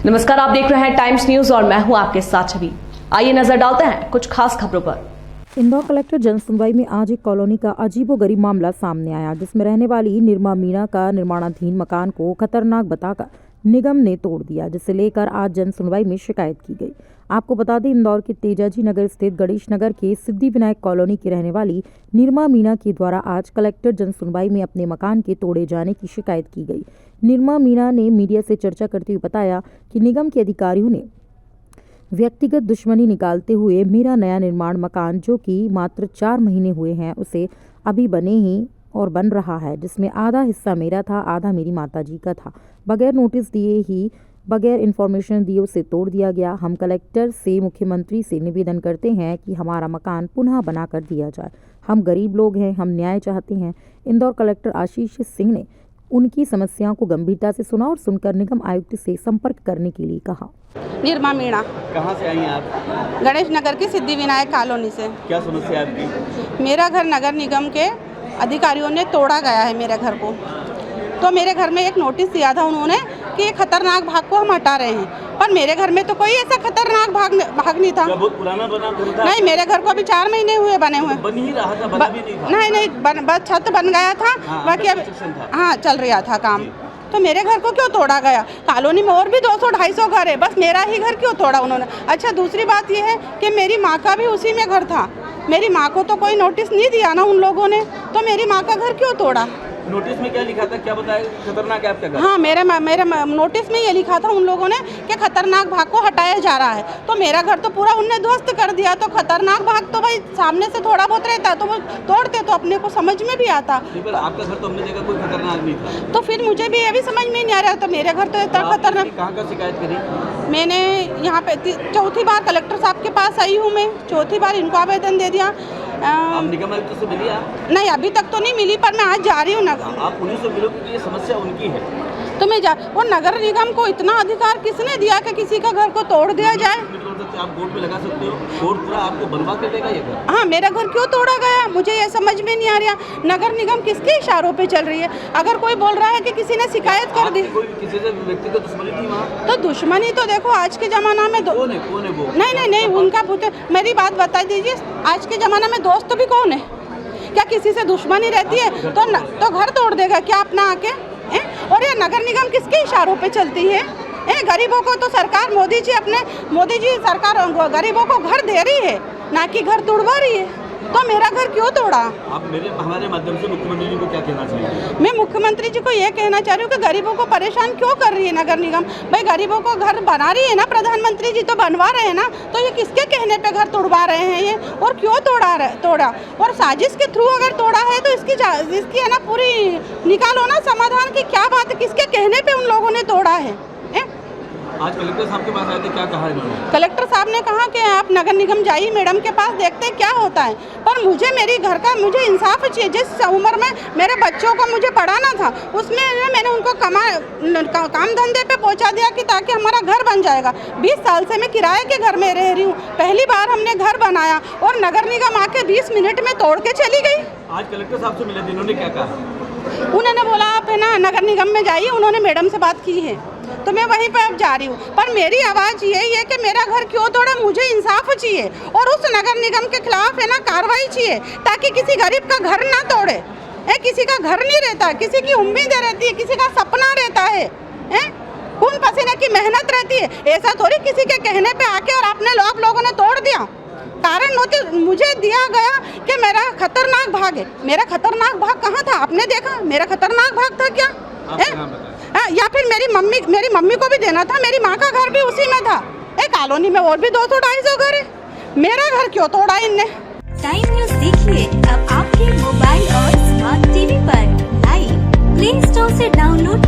नमस्कार, आप देख रहे हैं टाइम्स न्यूज और मैं हूं आपके साथ छवि। आइए नजर डालते हैं कुछ खास खबरों पर। इंदौर कलेक्टर जनसुनवाई में आज एक कॉलोनी का अजीबोगरीब मामला सामने आया, जिसमें रहने वाली निर्मा मीणा का निर्माणाधीन मकान को खतरनाक बताकर निगम ने तोड़ दिया, जिसे लेकर आज जनसुनवाई में शिकायत की गई। आपको बता दें, इंदौर के तेजाजी नगर स्थित गणेश नगर के सिद्धि विनायक कॉलोनी की रहने वाली निर्मा मीणा के द्वारा आज कलेक्टर जनसुनवाई में अपने मकान के तोड़े जाने की शिकायत की गई। निर्मा मीणा ने मीडिया से चर्चा करते हुए बताया कि निगम के अधिकारियों ने व्यक्तिगत दुश्मनी निकालते हुए मेरा नया निर्माण मकान, जो कि मात्र 4 महीने हुए हैं, उसे अभी बने ही और बन रहा है, जिसमें आधा हिस्सा मेरा था, आधा मेरी माताजी का था। बगैर नोटिस दिए ही, बगैर इन्फॉर्मेशन दिए उसे तोड़ दिया गया। हम कलेक्टर से, मुख्यमंत्री से निवेदन करते हैं कि हमारा मकान पुनः बना कर दिया जाए। हम गरीब लोग हैं, हम न्याय चाहते हैं। इंदौर कलेक्टर आशीष सिंह ने उनकी समस्याओं को गंभीरता से सुना और सुनकर निगम आयुक्त से संपर्क करने के लिए कहा। निर्मा मीणा। कहाँ से आई हैं आप? गणेश नगर की सिद्धि विनायक कॉलोनी से। क्या समस्या है आपकी? मेरा घर नगर निगम के अधिकारियों ने तोड़ा गया है मेरे घर को। तो मेरे घर में एक नोटिस दिया था उन्होंने कि ये खतरनाक भाग को हम हटा रहे हैं, पर मेरे घर में तो कोई ऐसा खतरनाक भाग नहीं था। बहुत पुराना बना था? नहीं, मेरे घर को अभी 4 महीने हुए बने हुए। बन ही रहा था, बना भी नहीं था। नहीं, बस छत बन गया था, बाकी अब हाँ चल रहा था काम। तो मेरे घर को क्यों तोड़ा गया? कॉलोनी में और भी 200-250 घर है, बस मेरा ही घर क्यों तोड़ा उन्होंने? अच्छा, दूसरी बात ये है कि मेरी माँ का भी उसी में घर था। मेरी माँ को तो कोई नोटिस नहीं दिया ना उन लोगों ने, तो मेरी माँ का घर क्यों तोड़ा? नोटिस में क्या लिखा था, क्या बताया? खतरनाक है आपका घर? हाँ, मेरे नोटिस में ये लिखा था उन लोगों ने कि खतरनाक भाग को हटाया जा रहा है। तो मेरा घर तो पूरा उनने ध्वस्त कर दिया। तो खतरनाक भाग तो भाई सामने से थोड़ा बहुत रहता, तो वो तोड़ते तो अपने को समझ में भी आता। पर आपका घर तो हमने देखा कोई खतरनाक नहीं था। तो फिर मुझे भी ये भी समझ में नहीं आ रहा था, मेरे घर तो इतना खतरनाक। कहाँ का शिकायत करी? मैंने यहाँ पे चौथी बार कलेक्टर साहब के पास आई हूँ। मैं चौथी बार इनको आवेदन दे दिया। आप निगम आयुक्त से मिली आप? नहीं, अभी तक तो नहीं मिली, पर मैं आज जा रही हूँ। आप उन्हीं से मिलो क्योंकि ये समस्या उनकी है। तो मैं वो नगर निगम को इतना अधिकार किसने दिया कि किसी का घर को तोड़ दिया जाए? आप बोर्ड पे लगा सकते हो, बोर्ड पूरा आपको बनवा के देगा ये घर। हाँ, मेरा घर क्यों तोड़ा गया मुझे ये समझ में नहीं आ रहा। नगर निगम किसके इशारों पे चल रही है? अगर कोई बोल रहा है कि किसी ने शिकायत कर दी, कोई किसी से व्यक्तिगत दुश्मनी थी वहाँ? तो दुश्मनी तो देखो आज के जमाना में कौन है वो? नहीं, उनका मेरी बात बता दीजिए, आज के जमाना में दोस्त भी कौन है? क्या किसी से दुश्मनी रहती है? तो घर तोड़ देगा क्या अपना आके? और ये नगर निगम किसके इशारों पे चलती है? गरीबों को तो सरकार मोदी जी सरकार गरीबों को घर दे रही है, ना कि घर तोड़वा रही है। तो मेरा घर क्यों तोड़ा? आप हमारे माध्यम से मुख्यमंत्री जी को क्या कहना चाहिए? मैं मुख्यमंत्री जी को ये कहना चाह रही हूँ कि गरीबों को परेशान क्यों कर रही है नगर निगम? भाई गरीबों को घर बना रही है ना, प्रधानमंत्री जी तो बनवा रहे हैं ना, तो ये किसके कहने पे घर तोड़वा रहे हैं ये? और क्यों तोड़ा? और साजिश के थ्रू अगर तोड़ा है तो इसकी है ना पूरी निकालो ना समाधान की क्या बात है, किसके कहने पे उन लोगों ने तोड़ा है? आज कलेक्टर साहब के पास आए थे, क्या कहा इन्होंने? कलेक्टर साहब ने कहा कि आप नगर निगम जाइए, मैडम के पास देखते क्या होता है। पर मुझे मेरी घर का इंसाफ चाहिए। जिस उम्र में मेरे बच्चों को मुझे पढ़ाना था, उसमें मैंने उनको काम धंधे पे पहुंचा दिया कि ताकि हमारा घर बन जाएगा। 20 साल से मैं किराए के घर में रह रही हूँ। पहली बार हमने घर बनाया और नगर निगम आके 20 मिनट में तोड़ के चली गई। आज कलेक्टर साहब से मिले थे, इन्होंने क्या कहा? उन्होंने बोला आप है ना नगर निगम में जाइए, उन्होंने मैडम से बात की है, तो मैं वहीं पे अब जा रही हूँ। पर मेरी आवाज़ यही है कि मेरा घर क्यों तोड़ा? मुझे इंसाफ चाहिए और उस नगर निगम के खिलाफ है ना कार्रवाई चाहिए, ताकि किसी गरीब का घर ना तोड़े। किसी का घर नहीं रहता, किसी की उम्मीदें रहती है, किसी का सपना रहता है, खून पसीने की मेहनत रहती है। ऐसा थोड़ी किसी के कहने पे आके और आपने लोगों ने तोड़ दिया। कारण नोटिस मुझे दिया गया कि मेरा खतरनाक भाग है। मेरा खतरनाक भाग कहाँ था? आपने देखा मेरा खतरनाक भाग था क्या? या फिर मेरी मम्मी को भी देना था। मेरी माँ का घर भी उसी में था। कॉलोनी में और भी 200-250 घर है। मेरा घर क्यों तोड़ा इनने? टाइम न्यूज़ देखिए अब आपके मोबाइल और स्मार्ट टीवी पर लाइव प्ले स्टोर से डाउनलोड